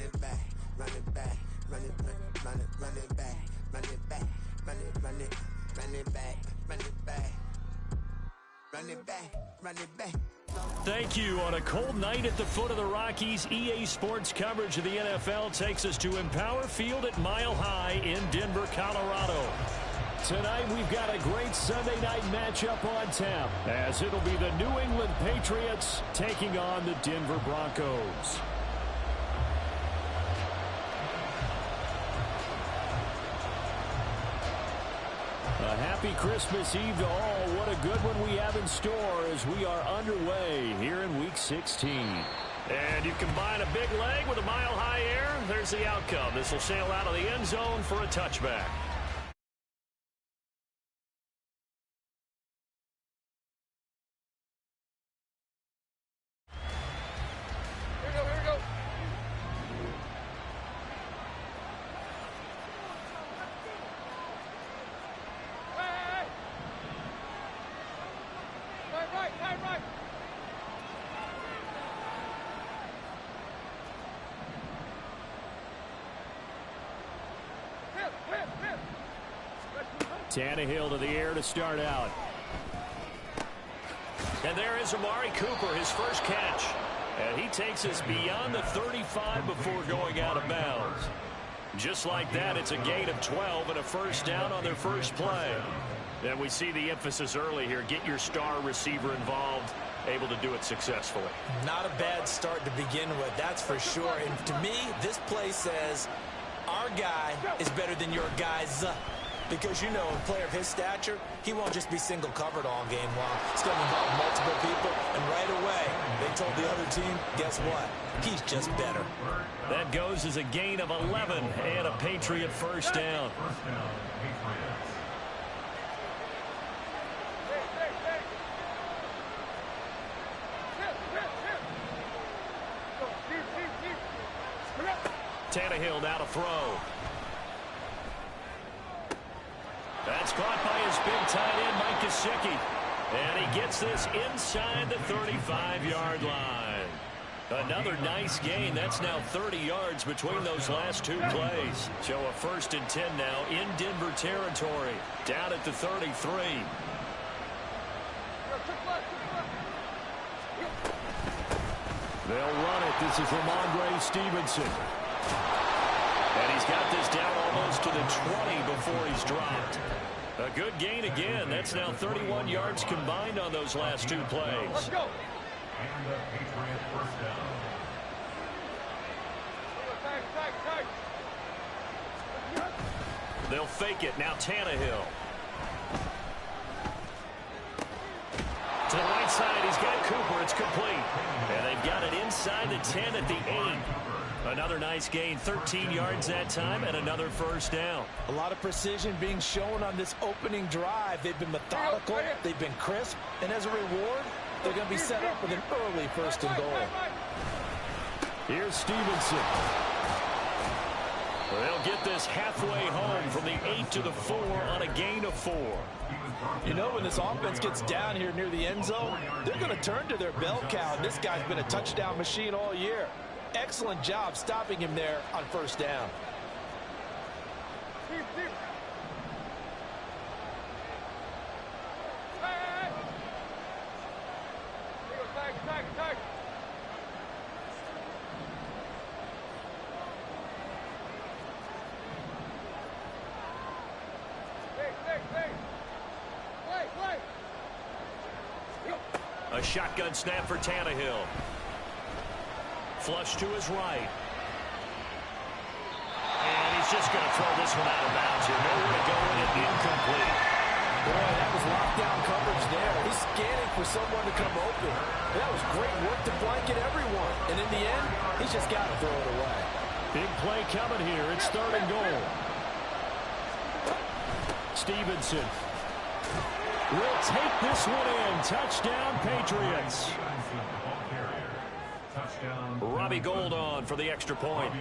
it back, run it back, run it back, run it back, run it back, run it back, run it back, run it back, run it back. Thank you. On a cold night at the foot of the Rockies, EA Sports coverage of the NFL takes us to Empower Field at Mile High in Denver, Colorado. Tonight we've got a great Sunday night matchup on tap, as it'll be the New England Patriots taking on the Denver Broncos. A happy Christmas Eve to all. What a good one we have in store as we are underway here in Week 16. And you combine a big leg with a mile-high air, there's the outcome. This will sail out of the end zone for a touchback. Tannehill to the air to start out. And there is Amari Cooper, his first catch. And he takes us beyond the 35 before going out of bounds. Just like that, it's a gain of 12 and a first down on their first play. And we see the emphasis early here. Get your star receiver involved, able to do it successfully. Not a bad start to begin with, that's for sure. And to me, this play says our guy is better than your guy's. Because, you know, a player of his stature, he won't just be single covered all game long. It's going to involve multiple people, and right away, they told the other team, guess what? He's just better. That goes as a gain of 11 and a Patriot first down. Tannehill now to throw. That's caught by his big tight end, Mike Gggg. And he gets this inside the 35-yard line. Another nice gain. That's now 30 yards between those last two plays. So a 1st and 10 now in Denver territory. Down at the 33. They'll run it. This is Ramondre Stevenson. And he's got this down almost to the 20 before he's dropped. A good gain again. That's now 31 yards combined on those last two plays. Let's go. And the Patriot first down. They'll fake it. Now Tannehill. To the right side, he's got Cooper. It's complete. And they've got it inside the 10 at the 8. Another nice gain, 13 yards that time, and another first down. A lot of precision being shown on this opening drive. They've been methodical, they've been crisp, and as a reward, they're going to be set up with an early 1st and goal. Here's Stevenson. They'll get this halfway home from the 8 to the 4 on a gain of 4. You know, when this offense gets down here near the end zone, they're going to turn to their bell cow, and this guy's been a touchdown machine all year. Excellent job stopping him there on first down. A shotgun snap for Tannehill. Flush to his right. And he's just going to throw this one out of bounds here. Nowhere to go in it, incomplete. Boy, that was lockdown coverage there. He's scanning for someone to come open. That was great work to blanket everyone. And in the end, he's just got to throw it away. Big play coming here. It's 3rd and goal. Stevenson will take this one in. Touchdown, Patriots. Robbie Gould on for the extra point.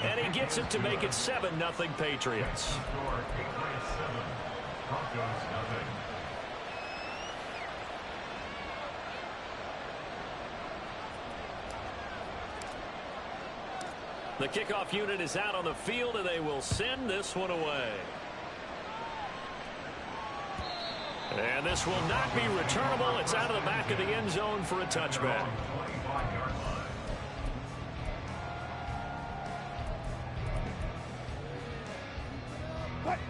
And he gets it to make it 7-0 Patriots. The kickoff unit is out on the field, and they will send this one away. And this will not be returnable. It's out of the back of the end zone for a touchback.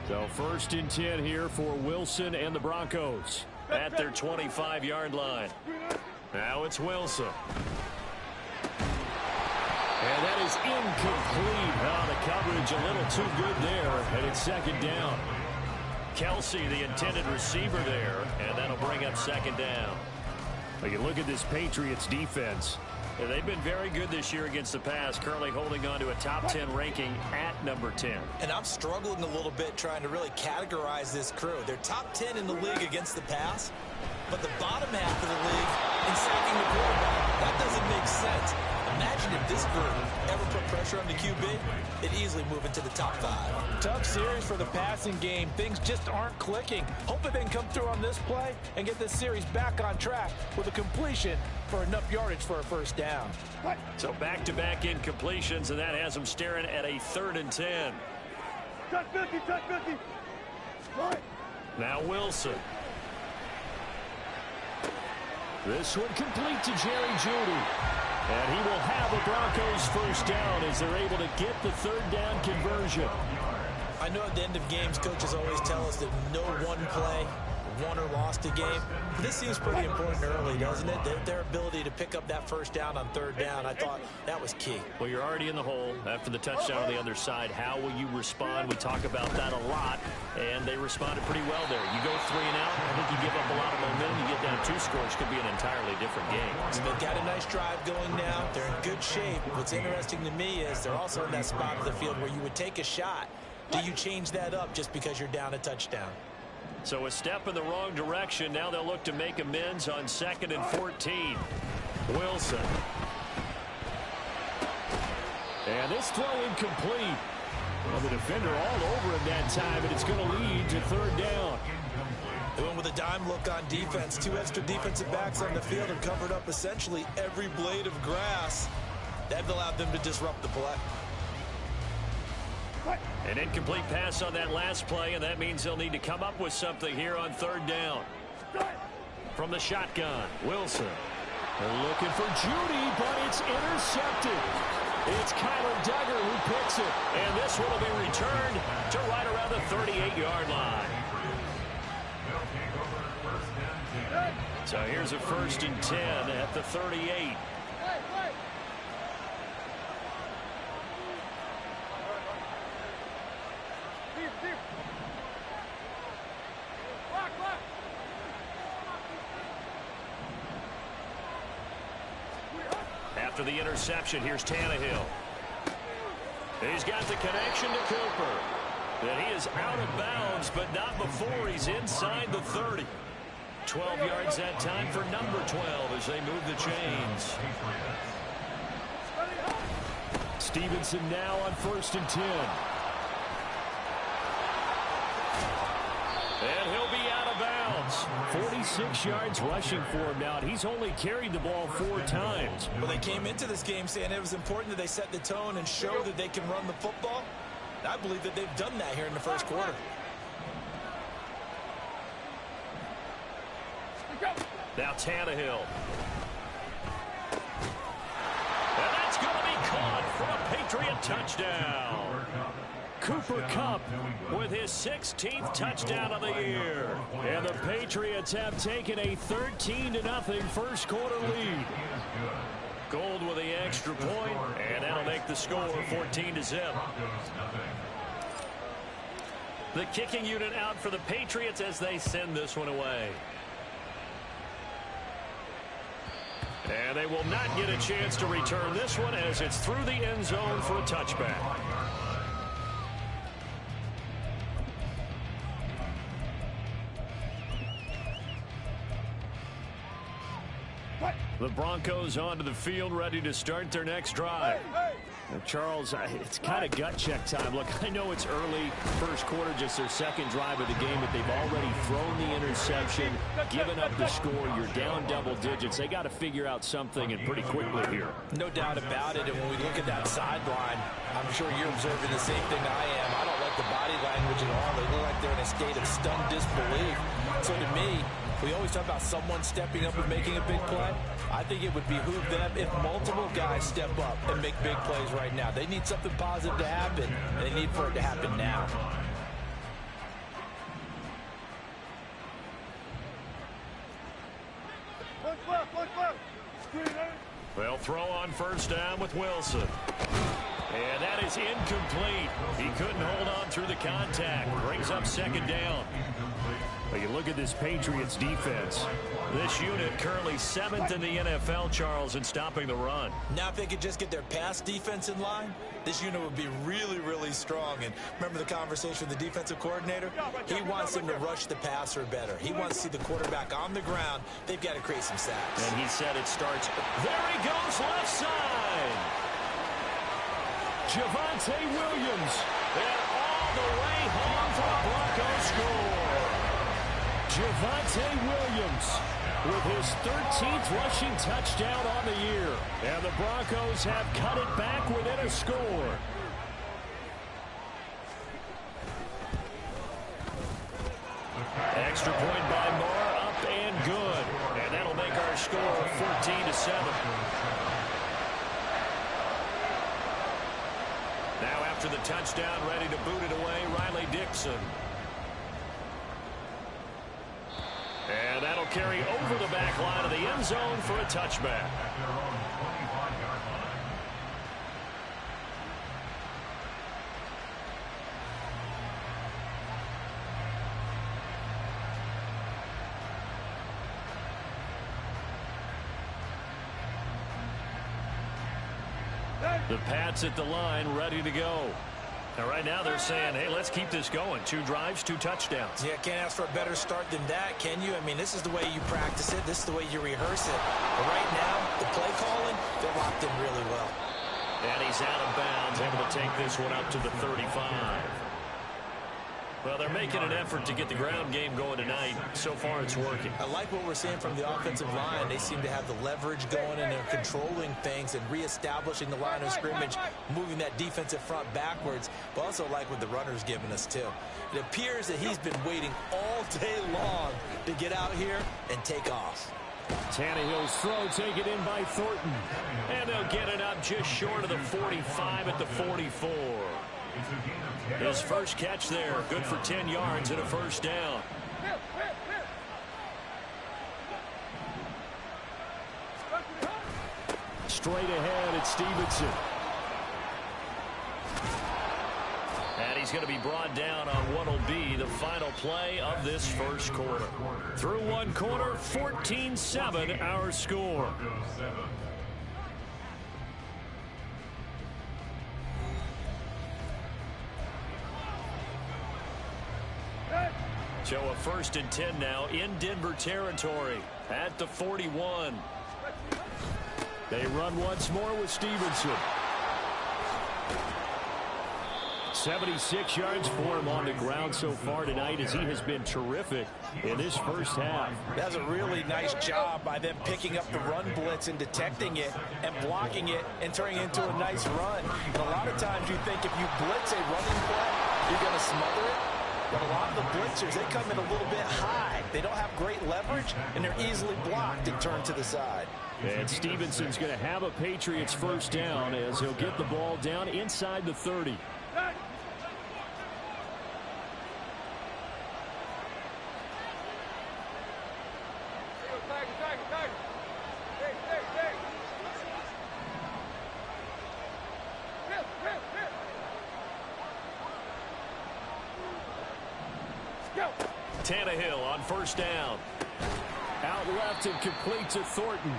So 1st and 10 here for Wilson and the Broncos at their 25-yard line. Now it's Wilson. And that is incomplete. Oh, the coverage a little too good there, and it's 2nd down. Kelsey, the intended receiver there, and that'll bring up 2nd down. Well, you look at this Patriots defense. They've been very good this year against the pass, currently holding on to a top 10 ranking at number 10. And I'm struggling a little bit trying to really categorize this crew. They're top 10 in the league against the pass, but the bottom half of the league in sacking the quarterback. That doesn't make sense. Imagine if this group ever put pressure on the QB, it'd easily move into the top 5. Tough series for the passing game. Things just aren't clicking. Hopefully they can come through on this play and get this series back on track with a completion for enough yardage for a 1st down. So back-to-back incompletions, and that has them staring at a 3rd and 10. Touch 50, touch 50. Right. Now Wilson. This one complete to Jerry Jeudy. And he will have a Broncos 1st down as they're able to get the 3rd down conversion. I know at the end of games, coaches always tell us that no one play won or lost a game. But this seems pretty important early, doesn't it? Their ability to pick up that 1st down on 3rd down, I thought that was key. Well, you're already in the hole after the touchdown on the other side. How will you respond? We talk about that a lot, and they responded pretty well there. You go 3 and out, I think you give up a lot of momentum. You get down 2 scores, could be an entirely different game. So they've got a nice drive going now. They're in good shape. What's interesting to me is they're also in that spot of the field where you would take a shot. Do you change that up just because you're down a touchdown? So a step in the wrong direction. Now they'll look to make amends on 2nd and 14. Wilson. And this throw incomplete. Well, the defender all over him that time, and it's going to lead to 3rd down. They went with a dime look on defense. 2 extra defensive backs on the field and covered up essentially every blade of grass. That allowed them to disrupt the play. An incomplete pass on that last play, and that means they'll need to come up with something here on 3rd down. From the shotgun, Wilson. They're looking for Jeudy, but it's intercepted. It's Kyler Duggar who picks it, and this one will be returned to right around the 38-yard line. So here's a 1st and 10 at the 38. After the interception, here's Tannehill. He's got the connection to Cooper. And he is out of bounds, but not before he's inside the 30. 12 yards that time for number 12 as they move the chains. Stevenson now on 1st and 10. And he'll be out of bounds. 46 yards rushing for him now. He's only carried the ball 4 times. Well, they came into this game saying it was important that they set the tone and show that they can run the football. I believe that they've done that here in the 1st quarter. Now Tannehill. And that's going to be caught for a Patriot touchdown. Cooper Kupp with his 16th touchdown of the year. And the Patriots have taken a 13-0 1st quarter lead. Gold with the extra point, and that'll make the score 14-0. The kicking unit out for the Patriots as they send this one away. And they will not get a chance to return this one as it's through the end zone for a touchback. The Broncos onto the field ready to start their next drive. Charles, it's kind of gut check time. Look, I know it's early, first quarter, just their second drive of the game, but they've already thrown the interception, given up the score. You're down double digits. They got to figure out something, and pretty quickly here. No doubt about it, and when we look at that sideline, I'm sure you're observing the same thing I am. I don't like the body language at all. They look like they're in a state of stunned disbelief. So to me, we always talk about someone stepping up and making a big play. I think it would behoove them if multiple guys step up and make big plays right now. They need something positive to happen, and they need for it to happen now. Well, throw on first down with Wilson. And that is incomplete. He couldn't hold on through the contact. Brings up second down. But you look at this Patriots defense. This unit currently 7th in the NFL, Charles, in stopping the run. Now if they could just get their pass defense in line, this unit would be really, really strong. And remember the conversation with the defensive coordinator? He wants them to rush the passer better. He wants to see the quarterback on the ground. They've got to create some sacks. And he said it starts. There he goes, left side. Javonte Williams. And all the way home for the Broncos score. Javonte Williams with his 13th rushing touchdown on the year. And the Broncos have cut it back within a score. Extra point by Moore, up and good. And that'll make our score 14-7. Now after the touchdown, ready to boot it away, Riley Dixon. And that'll carry over the back line of the end zone for a touchback. The Pats at the line, ready to go. Now, right now they're saying, hey, let's keep this going. 2 drives, 2 touchdowns. Yeah, can't ask for a better start than that, can you? I mean, this is the way you practice it. This is the way you rehearse it. But right now, the play calling, they're locked in really well. And he's out of bounds, able to take this one up to the 35. Well, they're making an effort to get the ground game going tonight. So far, it's working. I like what we're seeing from the offensive line. They seem to have the leverage going, and they're controlling things and reestablishing the line of scrimmage, moving that defensive front backwards, but also like what the runner's giving us, too. It appears that he's been waiting all day long to get out here and take off. Tannehill's throw taken in by Thornton. And they'll get it up just short of the 45 at the 44. His first catch there, good for 10 yards and a first down. Straight ahead, it's Stevenson. And he's going to be brought down on what will be the final play of this first quarter. Through one quarter, 14-7 our score. So a 1st and 10 now in Denver territory at the 41. They run once more with Stevenson. 76 yards for him on the ground so far tonight, as he has been terrific in this first half. That's a really nice job by them picking up the run blitz and detecting it and blocking it and turning it into a nice run. And a lot of times you think if you blitz a running play, you're going to smother it. But a lot of the blitzers, they come in a little bit high. They don't have great leverage, and they're easily blocked and turned to the side. And Stevenson's going to have a Patriots first down as he'll get the ball down inside the 30. Tannehill on first down. Out left and complete to Thornton.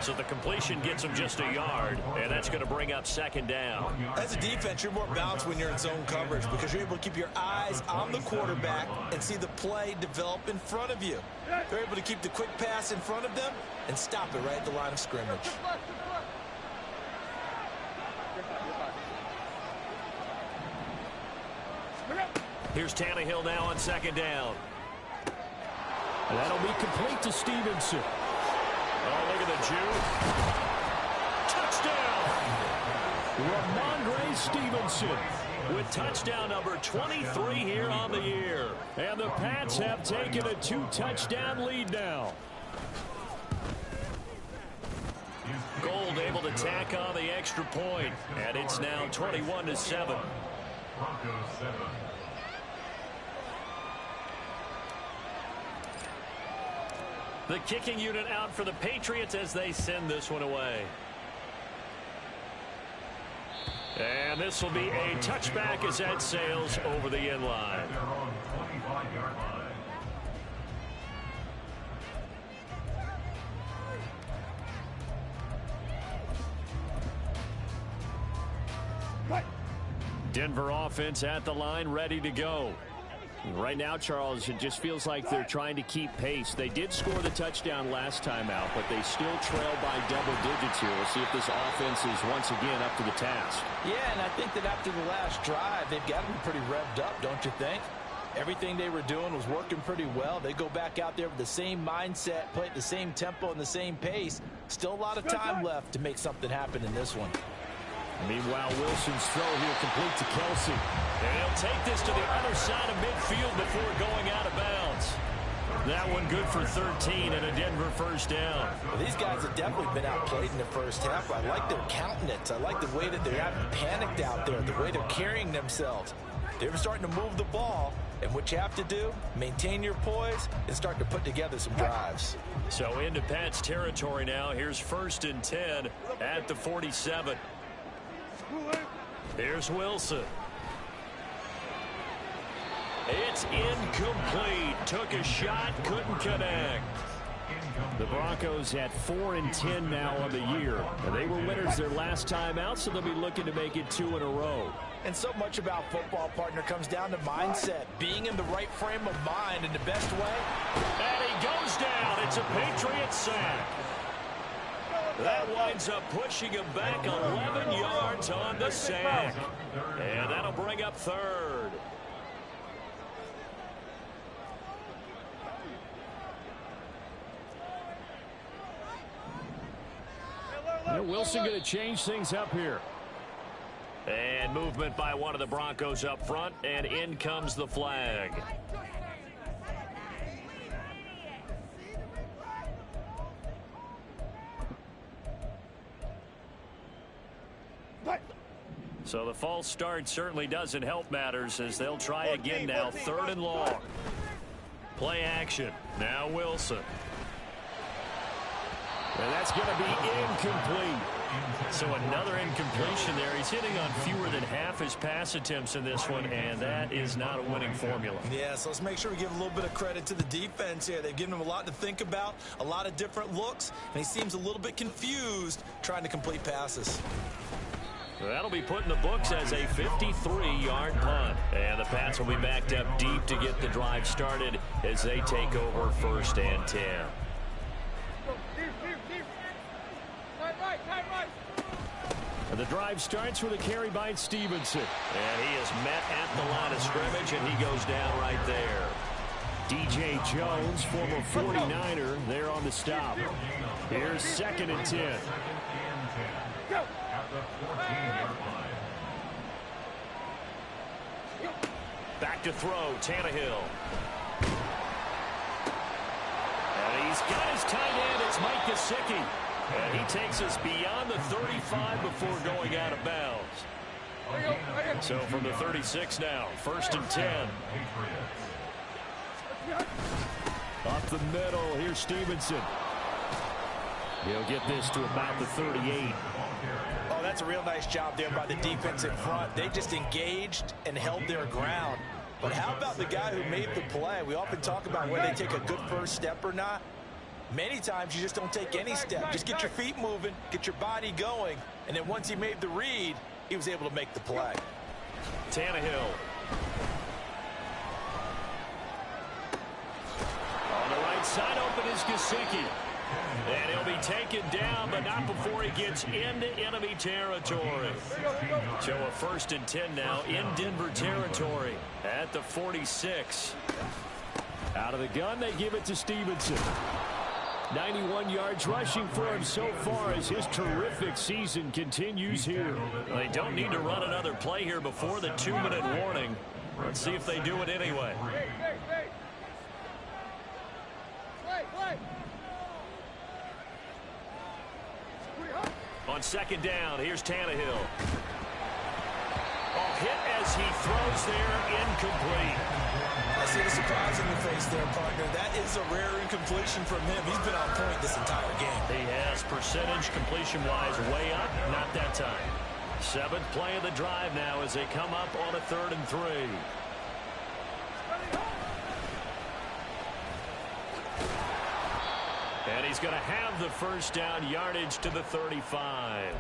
So the completion gets him just a yard, and that's going to bring up second down. As a defense, you're more balanced when you're in zone coverage because you're able to keep your eyes on the quarterback and see the play develop in front of you. They're able to keep the quick pass in front of them and stop it right at the line of scrimmage. Here's Tannehill now on second down. And that'll be complete to Stevenson. Oh, look at the Jew. Touchdown! Ramondre Stevenson with touchdown number 23 here on the year. And the Pats have taken a 2-touchdown lead now. Gold able to tack on the extra point, and it's now 21-7. The kicking unit out for the Patriots as they send this one away. And this will be a touchback as that sails over the end line. Denver offense at the line, ready to go. Right now, Charles, it just feels like they're trying to keep pace. They did score the touchdown last time out, but they still trail by double digits here. We'll see if this offense is once again up to the task. Yeah, and I think that after the last drive, they've got to be pretty revved up, don't you think? Everything they were doing was working pretty well. They go back out there with the same mindset, play at the same tempo and the same pace. Still a lot of time left to make something happen in this one. Meanwhile, Wilson's throw here complete to Kelsey. And he'll take this to the other side of midfield before going out of bounds. That one good for 13 and a Denver first down. Well, these guys have definitely been outplayed in the first half. I like their countenance. I like the way that they haven't panicked out there, the way they're carrying themselves. They're starting to move the ball, and what you have to do, maintain your poise and start to put together some drives. So into Pat's territory now. Here's 1st and 10 at the 47. Here's Wilson. It's incomplete. Took a shot, couldn't connect. The Broncos at 4-10 now on the year. And they were winners their last time out, so they'll be looking to make it 2 in a row. And so much about football, partner, comes down to mindset. Being in the right frame of mind in the best way. And he goes down. It's a Patriot sack. That winds up pushing him back 11 yards on the sack. And that'll bring up 3rd. And Wilson going to change things up here. And movement by one of the Broncos up front, and in comes the flag. So the false start certainly doesn't help matters as they'll try again now. 3rd and long. Play action. Now Wilson. And that's going to be incomplete. So another incompletion there. He's hitting on fewer than half his pass attempts in this one, and that is not a winning formula. Yeah, so let's make sure we give a little bit of credit to the defense here. They've given him a lot to think about, a lot of different looks, and he seems a little bit confused trying to complete passes. That'll be put in the books as a 53-yard punt. And the Pats will be backed up deep to get the drive started as they take over 1st and 10. And the drive starts with a carry by Stevenson. And he is met at the line of scrimmage, and he goes down right there. DJ Jones, former 49er, there on the stop. Here's 2nd and 10. Back to throw, Tannehill. And he's got his tight end. It's Mike Gggg. And he takes us beyond the 35 before going out of bounds. So from the 36 now, 1st and 10. Up the middle, here's Stevenson. He'll get this to about the 38. Oh, that's a real nice job there by the defense in front. They just engaged and held their ground. But how about the guy who made the play? We often talk about whether they take a good first step or not. Many times you just don't take any step. Just get your feet moving, get your body going, and then once he made the read, he was able to make the play. Tannehill. On the right side, open is Gggg. And he'll be taken down, but not before he gets into enemy territory. So a 1st and 10 now in Denver territory at the 46. Out of the gun, they give it to Stevenson. 91 yards rushing for him so far as his terrific season continues here. Well, they don't need to run another play here before the 2-minute warning. Let's see if they do it anyway. On 2nd down, here's Tannehill. Hit as he throws there, incomplete. I see the surprise in your face there, partner. That is a rare incompletion from him. He's been on point this entire game. He has percentage completion-wise way up, not that time. 7th play of the drive now as they come up on a 3rd and 3. And he's going to have the 1st down, yardage to the 35.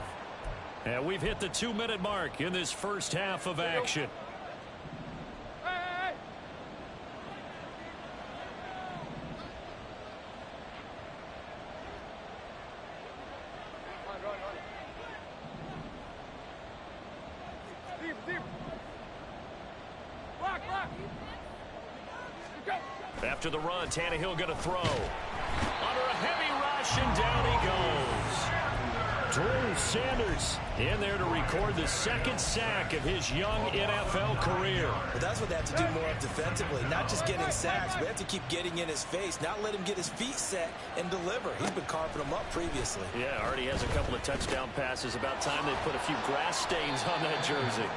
And we've hit the 2-minute mark in this first half of action. After the run, Tannehill going to throw. Under a heavy rush, and down he goes. Drew Sanders in there to record the 2nd sack of his young NFL career. But that's what they have to do more of defensively, not just getting sacks. We have to keep getting in his face, not let him get his feet set and deliver. He's been carving them up previously. Yeah, already has a couple of touchdown passes. About time they put a few grass stains on that jersey.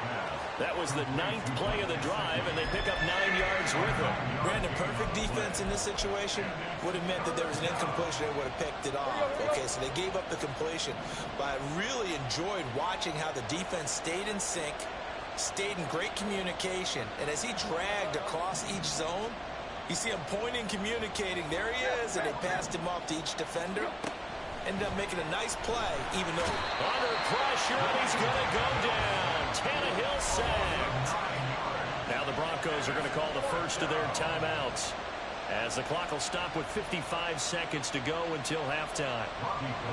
That was the 9th play of the drive, and they pick up 9 yards with him. Brandon, perfect defense in this situation would have meant that there was an incompletion. They would have picked it off. Okay, so they gave up the completion. But I really enjoyed watching how the defense stayed in sync, stayed in great communication. And as he dragged across each zone, you see him pointing, communicating. There he is, and they passed him off to each defender. Ended up making a nice play, even though under pressure, and he's going to go down. Tannehill sacked. Now the Broncos are going to call the first of their timeouts, as the clock will stop with 55 seconds to go until halftime.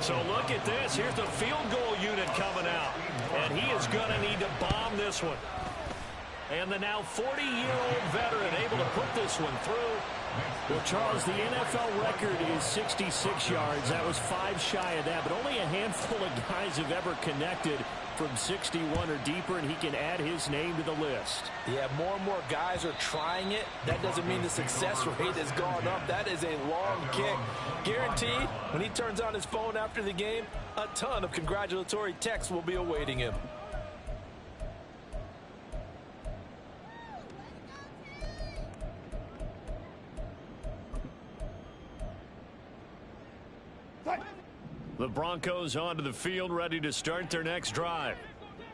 So look at this. Here's the field goal unit coming out, and he is going to need to bomb this one. And the now 40-year-old veteran able to put this one through. Well, Charles, the NFL record is 66 yards. That was 5 shy of that, but only a handful of guys have ever connected from 61 or deeper, and he can add his name to the list. Yeah, more and more guys are trying it. That doesn't mean the success rate has gone up. That is a long kick. Guaranteed, when he turns on his phone after the game, a ton of congratulatory texts will be awaiting him. The Broncos onto the field, ready to start their next drive.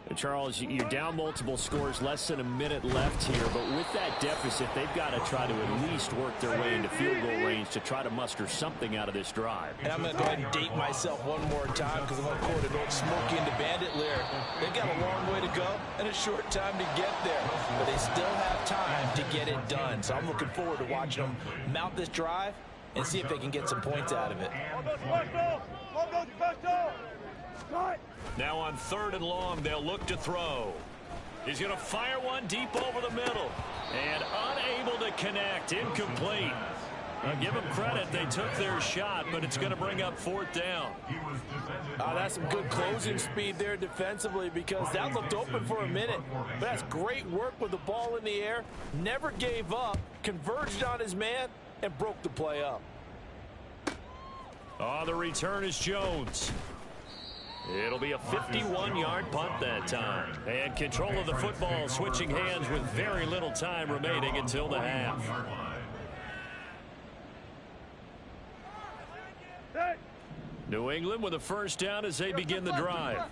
And Charles, you're down multiple scores, less than a minute left here, but with that deficit, they've got to try to at least work their way into field goal range to try to muster something out of this drive. And I'm going to go ahead and date myself one more time because I'm going to quote an old Smokey and the Bandit lyric. They've got a long way to go and a short time to get there, but they still have time to get it done. So I'm looking forward to watching them mount this drive and see if they can get some points out of it. Now on 3rd and long, they'll look to throw. He's going to fire one deep over the middle. And unable to connect. Incomplete. I'll give them credit. They took their shot, but it's going to bring up 4th down. That's some good closing speed there defensively because that looked open for a minute. But that's great work with the ball in the air. Never gave up. Converged on his man and broke the play up. Oh, the return is Jones. It'll be a 51-yard punt that time. And control of the football switching hands with very little time remaining until the half. New England with a 1st down as they begin the drive.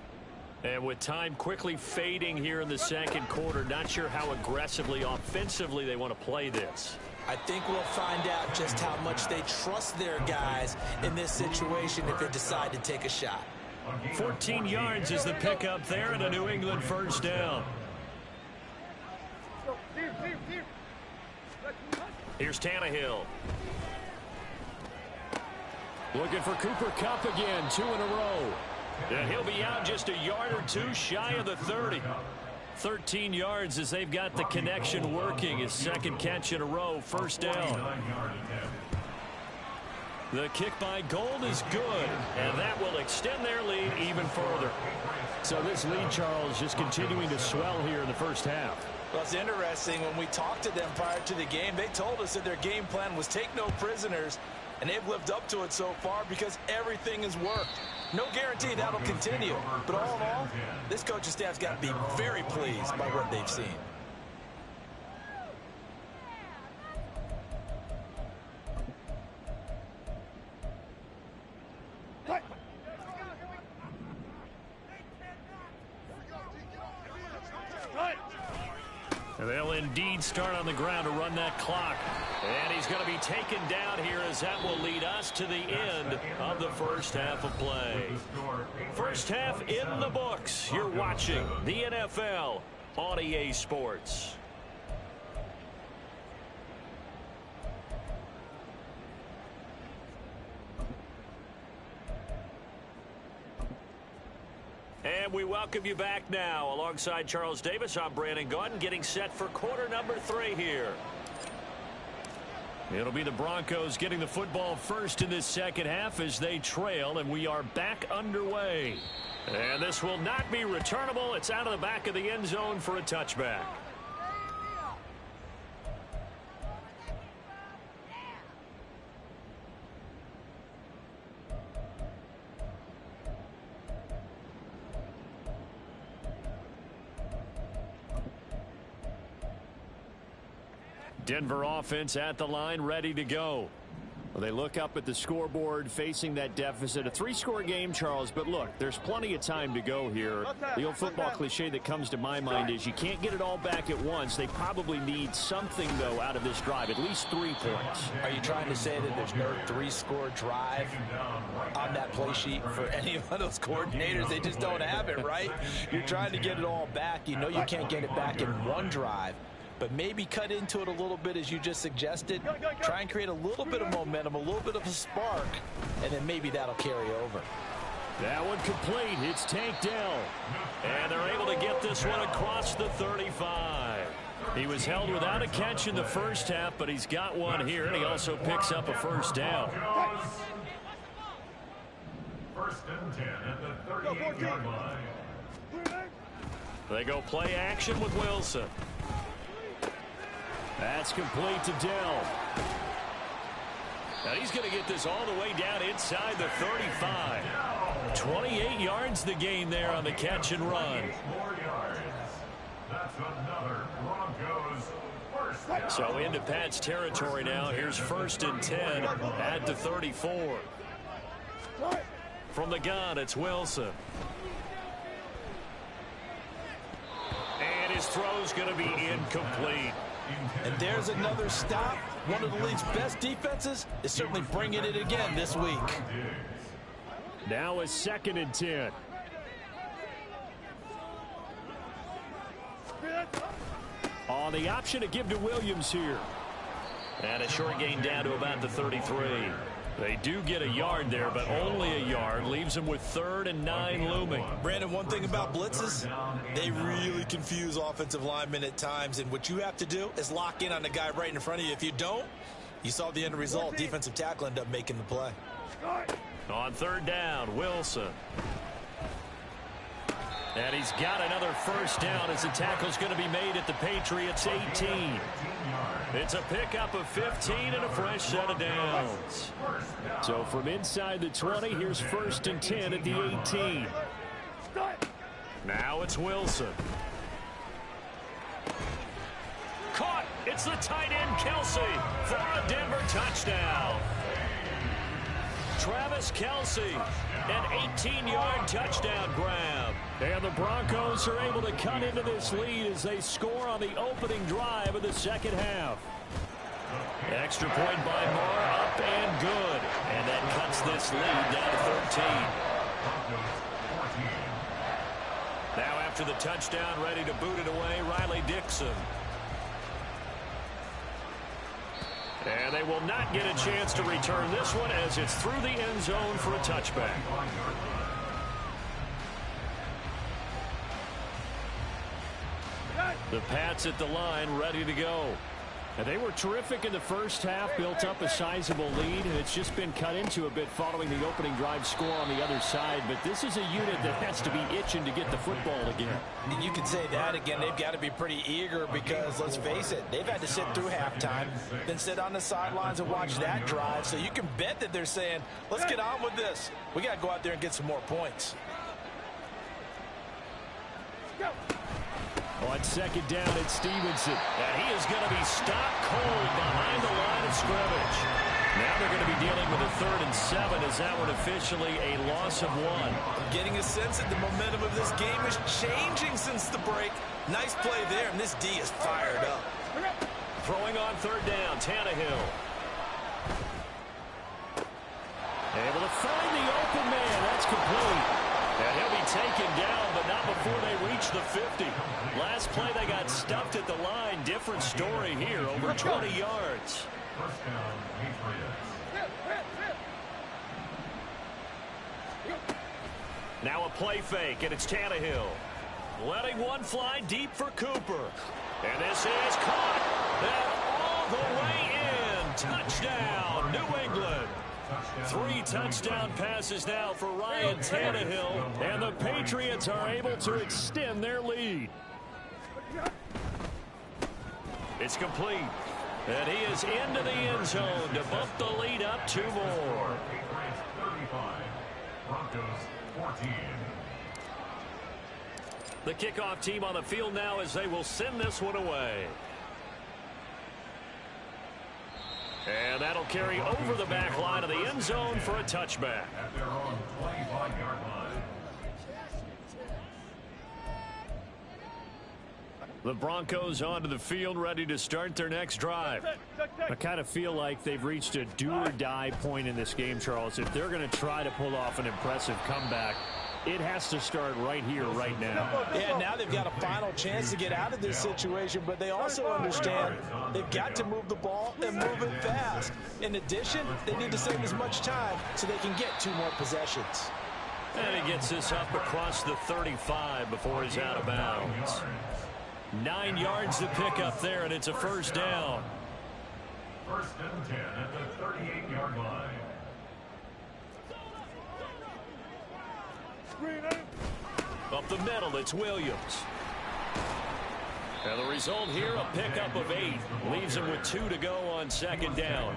And with time quickly fading here in the 2nd quarter, not sure how aggressively, offensively they want to play this. I think we'll find out just how much they trust their guys in this situation if they decide to take a shot. 14 yards is the pickup there and a New England 1st down. Here's Tannehill. Looking for Cooper Kupp again, 2 in a row. And he'll be out just a yard or two shy of the 30. 13 yards as they've got the connection working. His second catch in a row, first down. The kick by Gold is good, and that will extend their lead even further. So this lead, Charles, just continuing to swell here in the first half. Well, it's interesting. When we talked to them prior to the game, they told us that their game plan was take no prisoners, and they've lived up to it so far because everything has worked. No guarantee that'll continue, but all in all, this coaching staff's got to be very pleased by what they've seen. They'll indeed start on the ground to run that clock. And he's going to be taken down here as that will lead us to the end of the first half of play. First half in the books. You're watching the NFL on EA Sports. And we welcome you back now. Alongside Charles Davis, I'm Brandon Gaudin, getting set for quarter number 3 here. It'll be the Broncos getting the football first in this second half as they trail, and we are back underway. And this will not be returnable. It's out of the back of the end zone for a touchback. Denver offense at the line, ready to go. Well, they look up at the scoreboard, facing that deficit. A 3-score game, Charles, but look, there's plenty of time to go here. The old football cliche that comes to my mind is you can't get it all back at once. They probably need something, though, out of this drive, at least 3 points. Are you trying to say that there's no 3-score drive on that play sheet for any of those coordinators? They just don't have it, right? You're trying to get it all back. You know you can't get it back in one drive. But maybe cut into it a little bit as you just suggested. Try and create a little bit of momentum, a little bit of a spark, and then maybe that'll carry over. That one complete. It's Tank Dell. And they're able to get this one across the 35. He was held without a catch in the first half, but he's got one here, and he also picks up a first down. First and 10 at the 38-yard line. They go play action with Wilson. That's complete to Dell. Now he's going to get this all the way down inside the 35. 28 yards the gain there on the catch and run. That's another Broncos first down. So into Pat's territory now. Here's first and 10 at the 34. From the gun, it's Wilson. And his throw's going to be incomplete. And there's another stop. One of the league's best defenses is certainly bringing it again this week. Now a second and 10. On the option to give to Williams here. And a short gain down to about the 33. They do get a yard there, but only a yard. Leaves them with 3rd and 9 looming. Brandon, one thing about blitzes, they really confuse offensive linemen at times. And what you have to do is lock in on the guy right in front of you. If you don't, you saw the end result. Defensive tackle ended up making the play. On 3rd down, Wilson. And he's got another first down as the tackle's going to be made at the Patriots 18. It's a pickup of 15 and a fresh set of downs. So from inside the 20, here's first and 10 at the 18. Now it's Wilson. Caught. It's the tight end, Kelsey, for a Denver touchdown. Travis Kelsey, an 18-yard touchdown grab. And the Broncos are able to cut into this lead as they score on the opening drive of the second half. Extra point by Moore, up and good. And that cuts this lead down to 13. Now after the touchdown, ready to boot it away, Riley Dixon. And they will not get a chance to return this one as it's through the end zone for a touchback. The Pats at the line, ready to go. And they were terrific in the first half, built up a sizable lead, and it's just been cut into a bit following the opening drive score on the other side. But this is a unit that has to be itching to get the football again. And you can say that again. They've got to be pretty eager because, let's face it, they've had to sit through halftime, then sit on the sidelines and watch that drive. So you can bet that they're saying, let's get on with this. We got to go out there and get some more points. On second down, it's Stevenson. And he is going to be stopped cold behind the line of scrimmage. Now they're going to be dealing with a 3rd and 7 as that one officially a loss of 1. I'm getting a sense that the momentum of this game is changing since the break. Nice play there, and this D is fired up. Throwing on 3rd down, Tannehill. Able to find the open man. That's complete. And he'll be taken down, but not before they reach the 50. Last play, they got stuffed at the line. Different story here, over 20 yards. First down, Patriots. Now a play fake, and it's Tannehill. Letting one fly deep for Cooper. And this is caught. And all the way in. Touchdown, New England. 3 touchdown passes now for Ryan Tannehill, and the Patriots are able to extend their lead. It's complete, and he is into the end zone to bump the lead up 2 more. Patriots 35, Broncos 14. The kickoff team on the field now as they will send this one away. And that'll carry over the back line of the end zone for a touchback. At their own 25-yard line. The Broncos onto the field, ready to start their next drive. I kind of feel like they've reached a do-or-die point in this game, Charles. If they're going to try to pull off an impressive comeback, it has to start right here, right now. Yeah, now they've got a final chance to get out of this situation, but they also understand they've got to move the ball and move it fast. In addition, they need to save as much time so they can get 2 more possessions. And he gets this up across the 35 before he's out of bounds. 9 yards to pick up there, and it's a first down. First and 10 at the 38-yard line. Up the middle, it's Williams. And the result here, a pickup of 8. Leaves him with 2 to go on second down.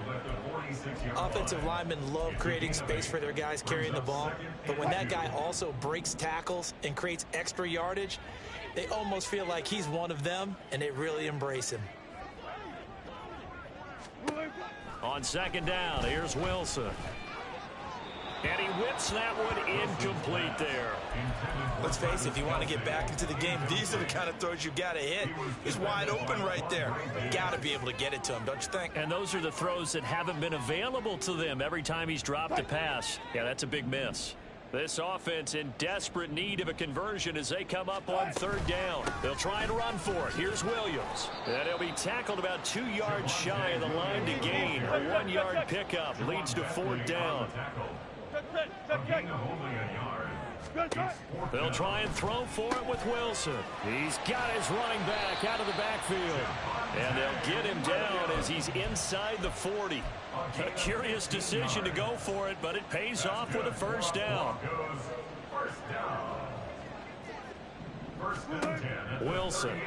Offensive linemen love creating space for their guys carrying the ball, but when that guy also breaks tackles and creates extra yardage, they almost feel like he's one of them, and they really embrace him. On second down, here's Wilson. And he whips that one incomplete there. Let's face it, if you want to get back into the game, these are the kind of throws you got to hit. He's wide open right there. Got to be able to get it to him, don't you think? And those are the throws that haven't been available to them every time he's dropped a pass. Yeah, that's a big miss. This offense in desperate need of a conversion as they come up on third down. They'll try and run for it. Here's Williams. And he'll be tackled about 2 yards shy of the line to gain. A 1-yard pickup leads to fourth down. They'll try and throw for it with Wilson. He's got his running back out of the backfield. And they'll get him down as he's inside the 40. A curious decision to go for it, but it pays off with a first down. Wilson.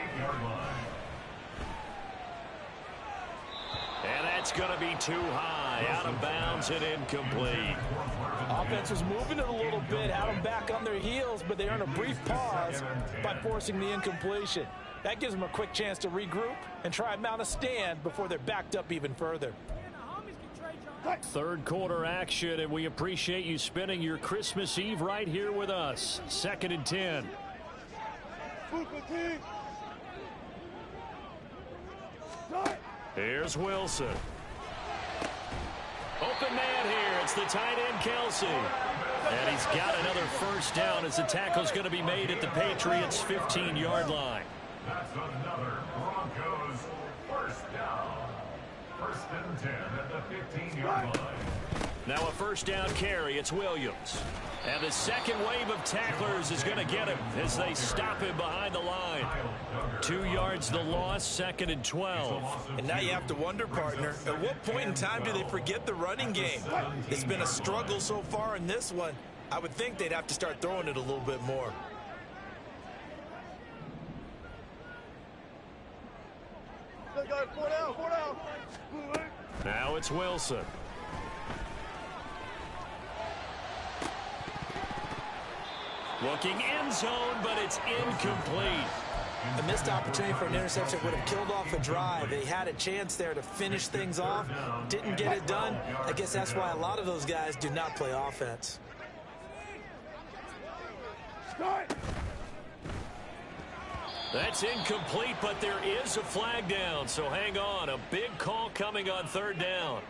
And that's going to be too high. Out of bounds and incomplete. Offense was moving it a little bit, had them back on their heels, but they earned a brief pause by forcing the incompletion. That gives them a quick chance to regroup and try and mount a stand before they're backed up even further. Third quarter action, and we appreciate you spending your Christmas Eve right here with us. 2nd and 10. Here's Wilson. Open man here. It's the tight end, Kelsey. And he's got another first down as the tackle's going to be made at the Patriots' 15-yard line. That's another Broncos first down. First and 10 at the 15-yard line. Now a first down carry. It's Williams. And the second wave of tacklers is going to get him as they stop him behind the line. 2 yards the loss, second and 12. And now you have to wonder, partner, at what point in time do they forget the running game? It's been a struggle so far in this one. I would think they'd have to start throwing it a little bit more. Now it's Wilson. Looking end zone, but it's incomplete. A missed opportunity for an interception would have killed off a drive. They had a chance there to finish things off. Didn't get it done. I guess that's why a lot of those guys do not play offense. That's incomplete, but there is a flag down, so hang on. A big call coming on third down.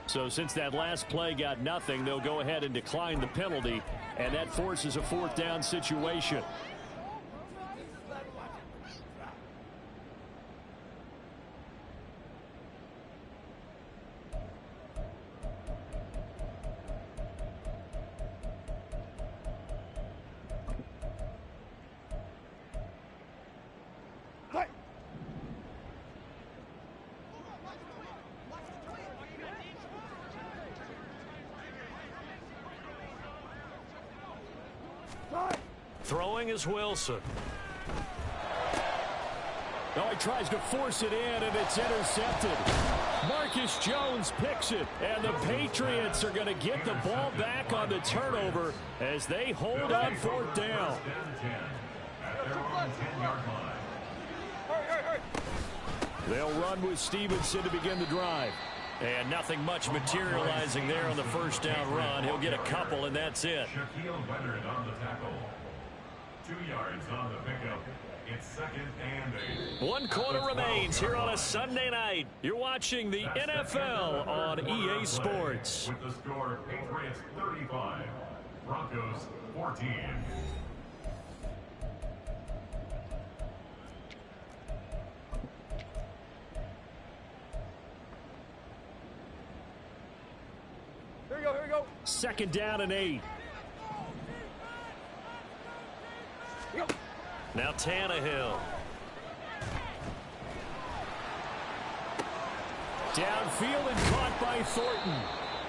So since that last play got nothing, they'll go ahead and decline the penalty, and that forces a fourth down situation. Throwing is Wilson. Now he tries to force it in, and it's intercepted. Marcus Jones picks it, and the Patriots are going to get the ball back on the turnover as they hold on fourth down. They'll run with Stevenson to begin the drive. And nothing much materializing there on the first down run. He'll get a couple, and that's it. Shaquille Leonard on the tackle. 2 yards on the pickup. It's second and 8. 1 quarter remains here on a Sunday night. You're watching the NFL on EA Sports. With the score, Patriots 35, Broncos 14. Here we go. Second down and 8. Now Tannehill. Downfield and caught by Thornton.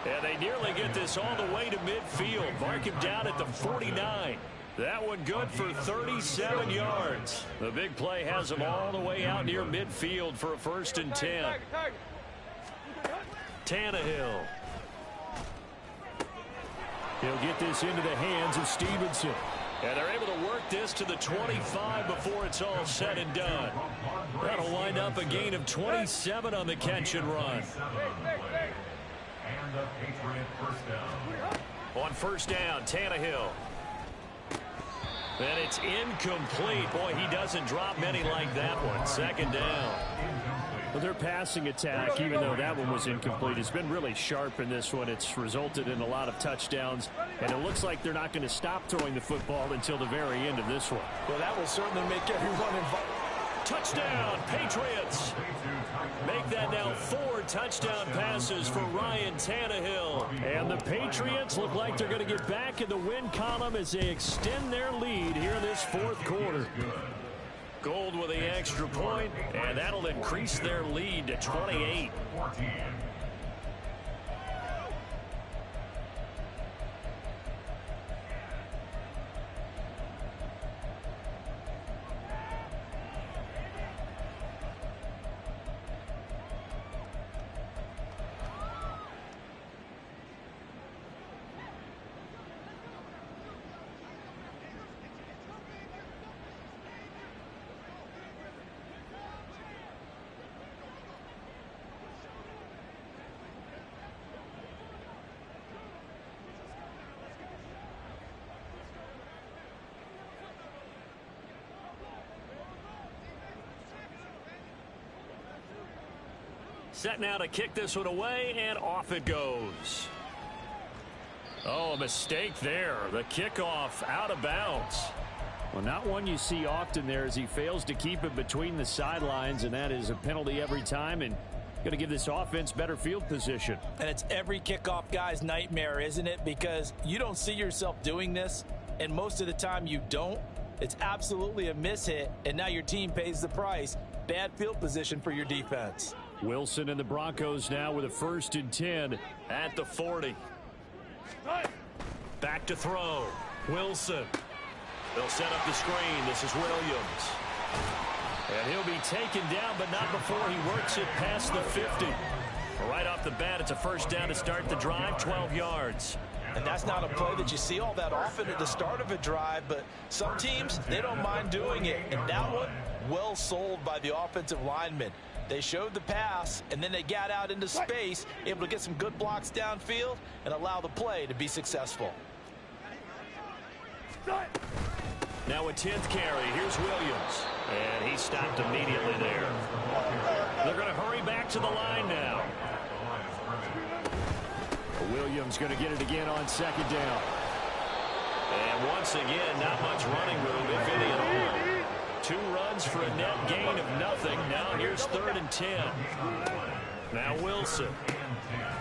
And they nearly get this all the way to midfield. Mark him down at the 49. That one good for 37 yards. The big play has him all the way out near midfield for a first and 10. Tannehill. He'll get this into the hands of Stevenson. And they're able to work this to the 25 before it's all said and done. That'll wind up a gain of 27 on the catch and run. And the Patriot first down. On first down, Tannehill. And it's incomplete. Boy, he doesn't drop many like that one. Second down. Well, their passing attack, even though that one was incomplete, has been really sharp in this one. It's resulted in a lot of touchdowns, and it looks like they're not going to stop throwing the football until the very end of this one. Well, that will certainly make everyone involved. Touchdown, Patriots. Make that now 4 touchdown passes for Ryan Tannehill. And the Patriots look like they're going to get back in the win column as they extend their lead here in this fourth quarter. Gold with the extra point, and that'll increase their lead to 28. 14. Set now to kick this one away, and off it goes. Oh, a mistake there. The kickoff out of bounds. Well, not one you see often there as he fails to keep it between the sidelines, and that is a penalty every time. And Going to give this offense better field position. And it's every kickoff guy's nightmare, isn't it? Because you don't see yourself doing this, and most of the time you don't. It's absolutely a mishit, and now your team pays the price. Bad field position for your defense. Wilson and the Broncos now with a 1st and 10 at the 40. Back to throw. Wilson. They'll set up the screen. This is Williams. And he'll be taken down, but not before he works it past the 50. Right off the bat, it's a 1st down to start the drive, 12 yards. And that's not a play that you see all that often at the start of a drive, but some teams, they don't mind doing it. And that one, well sold by the offensive lineman. They showed the pass, and then they got out into space, able to get some good blocks downfield and allow the play to be successful. Now a 10th carry. Here's Williams. And he stopped immediately there. They're going to hurry back to the line now. Williams going to get it again on 2nd down. And once again, not much running room, if any at all. 2 runs for a net gain of nothing. Now here's 3rd and 10. Now Wilson.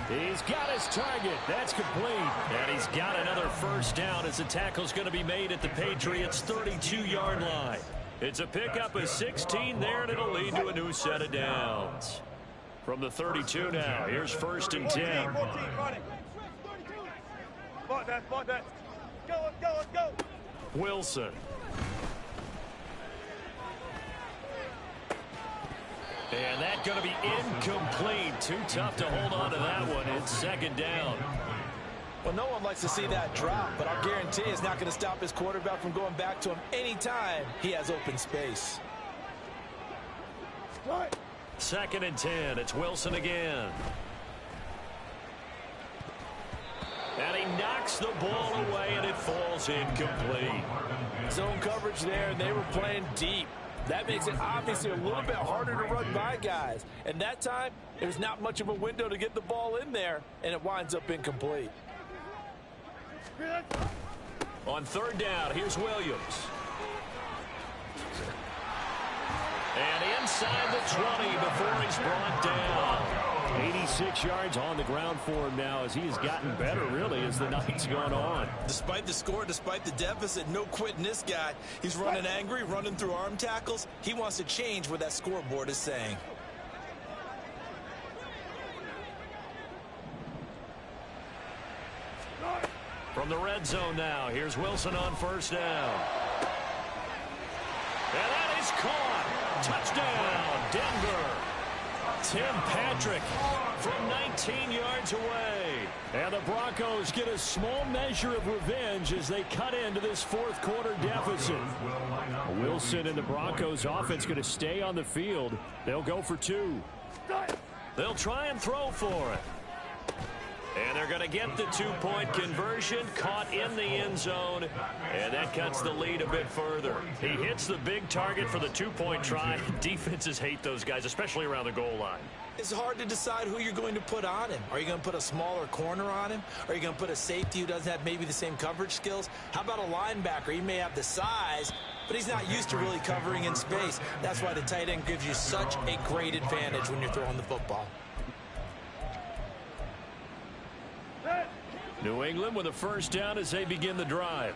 He's got his target. That's complete. And he's got another 1st down as the tackle's going to be made at the Patriots' 32-yard line. It's a pickup of 16 there, and it'll lead to a new set of downs. From the 32 now, here's 1st and 10. Go. Wilson. And that's going to be incomplete. Too tough to hold on to that one. It's 2nd down. Well, no one likes to see that drop, but I'll guarantee it's not going to stop his quarterback from going back to him anytime he has open space. 2nd and 10. It's Wilson again. And he knocks the ball away, and it falls incomplete. Zone coverage there, and they were playing deep. That makes it obviously a little bit harder to run by guys. And that time, there's not much of a window to get the ball in there, and it winds up incomplete. On 3rd down, here's Williams. And inside the 20 before he's brought down. 86 yards on the ground for him now as he has gotten better, really, as the night's gone on. Despite the score, despite the deficit, no quitting this guy. He's running angry, running through arm tackles. He wants to change what that scoreboard is saying. From the red zone now, here's Wilson on 1st down. And that is caught. Touchdown, Denver. Tim Patrick from 19 yards away. And the Broncos get a small measure of revenge as they cut into this 4th quarter deficit. Wilson and the Broncos offense going to stay on the field. They'll go for 2. They'll try and throw for it. And they're going to get the 2-point conversion, caught in the end zone, and that cuts the lead a bit further. He hits the big target for the 2-point try. Defenses hate those guys, especially around the goal line. It's hard to decide who you're going to put on him. Are you going to put a smaller corner on him? Are you going to put a safety who doesn't have maybe the same coverage skills? How about a linebacker? He may have the size, but he's not used to really covering in space. That's why the tight end gives you such a great advantage when you're throwing the football. New England with a 1st down as they begin the drive.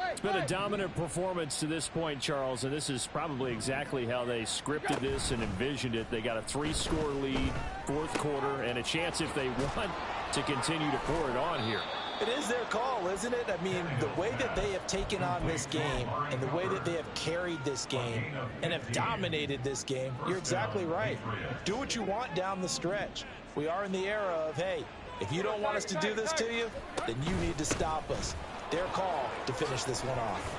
It's been a dominant performance to this point, Charles, and this is probably exactly how they scripted this and envisioned it. They got a 3-score lead, 4th quarter, and a chance if they want to continue to pour it on here. It is their call, isn't it? I mean, the way that they have taken on this game and the way that they have carried this game and have dominated this game, you're exactly right. Do what you want down the stretch. We are in the era of, hey, if you don't want us to do this to you, then you need to stop us. Their call to finish this one off.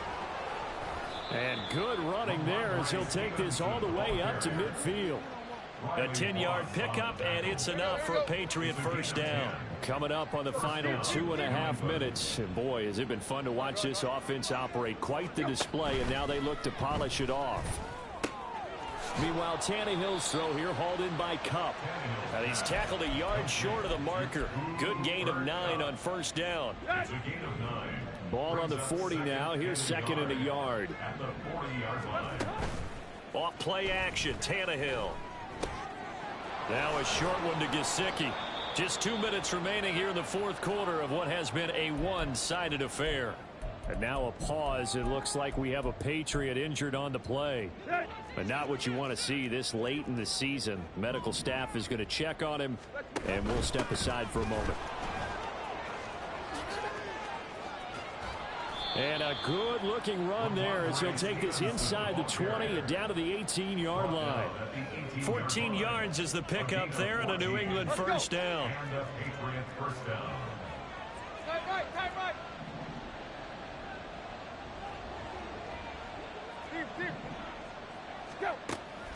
And good running there as he'll take this all the way up to midfield. A 10-yard pickup, and it's enough for a Patriot 1st down. Coming up on the final 2.5 minutes. And boy, has it been fun to watch this offense operate. Quite the display, and now they look to polish it off. Meanwhile, Tannehill's throw here hauled in by Kupp. And he's tackled a yard short of the marker. Good gain of 9 on 1st down. It's a gain of 9. Ball on the 40 now. Here's 2nd and a yard. At the 40-yard line. Off play action, Tannehill. Now a short one to Gggg. Just 2 minutes remaining here in the fourth quarter of what has been a one-sided affair. And now a pause. It looks like we have a Patriot injured on the play. But not what you want to see this late in the season. Medical staff is going to check on him, and we'll step aside for a moment. And a good-looking run there as he'll take this inside the 20 and down to the 18-yard line. 14 yards is the pickup there and a New England first down.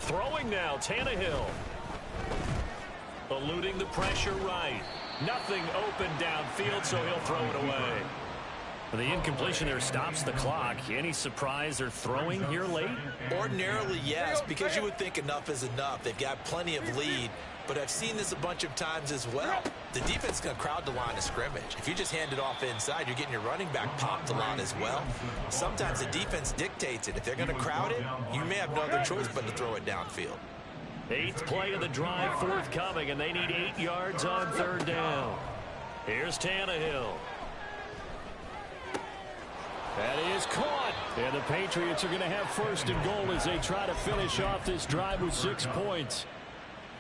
Throwing now, Tannehill. Eluding the pressure right. Nothing open downfield, so he'll throw it away. The incompletion there stops the clock. Any surprise they're throwing here late? Ordinarily, yes, because you would think enough is enough. They've got plenty of lead, but I've seen this a bunch of times as well. The defense is going to crowd the line of scrimmage. If you just hand it off inside, you're getting your running back popped a lot as well. Sometimes the defense dictates it. If they're going to crowd it, you may have no other choice but to throw it downfield. 8th play of the drive forthcoming, and they need 8 yards on third down. Here's Tannehill. That is caught. And the Patriots are going to have first and goal as they try to finish off this drive with 6 points.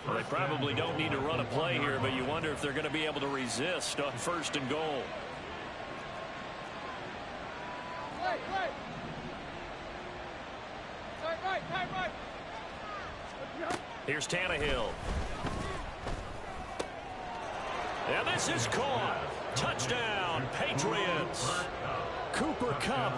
Well, they probably don't need to run a play here, but you wonder if they're going to be able to resist on first and goal. Here's Tannehill. And this is caught. Touchdown, Patriots. Cooper Kupp,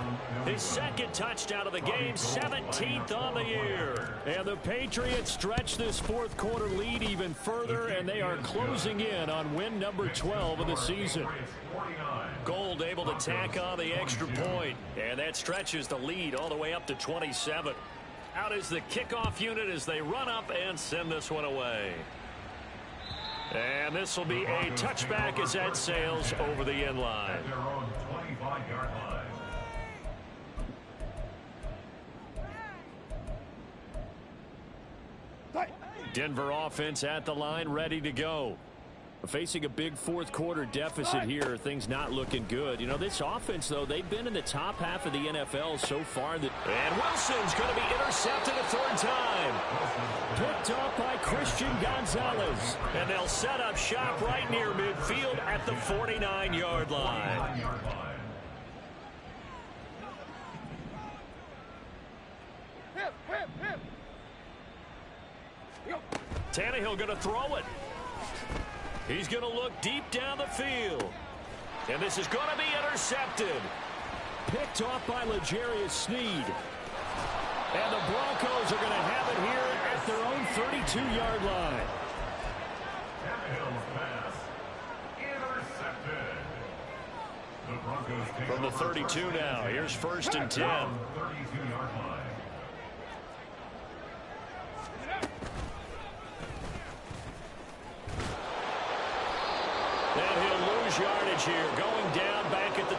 his second touchdown of the game, 17th on the year. And the Patriots stretch this fourth quarter lead even further, and they are closing in on win number 12 of the season. Gold able to tack on the extra point, and that stretches the lead all the way up to 27. Out is the kickoff unit as they run up and send this one away. And this will be a touchback as that sails over the end line. Denver offense at the line, ready to go. Facing a big fourth quarter deficit here, things not looking good. You know, this offense, though, they've been in the top half of the NFL so far. And Wilson's going to be intercepted a third time. Picked up by Christian Gonzalez. And they'll set up shop right near midfield at the 49-yard line. Tannehill going to throw it. He's going to look deep down the field. And this is going to be intercepted. Picked off by L'Jarius Sneed. And the Broncos are going to have it here at their own 32-yard line. Tannehill's pass intercepted. From the 32 now, here's first and 10. 32-yard line. And he'll lose yardage here, going down back at the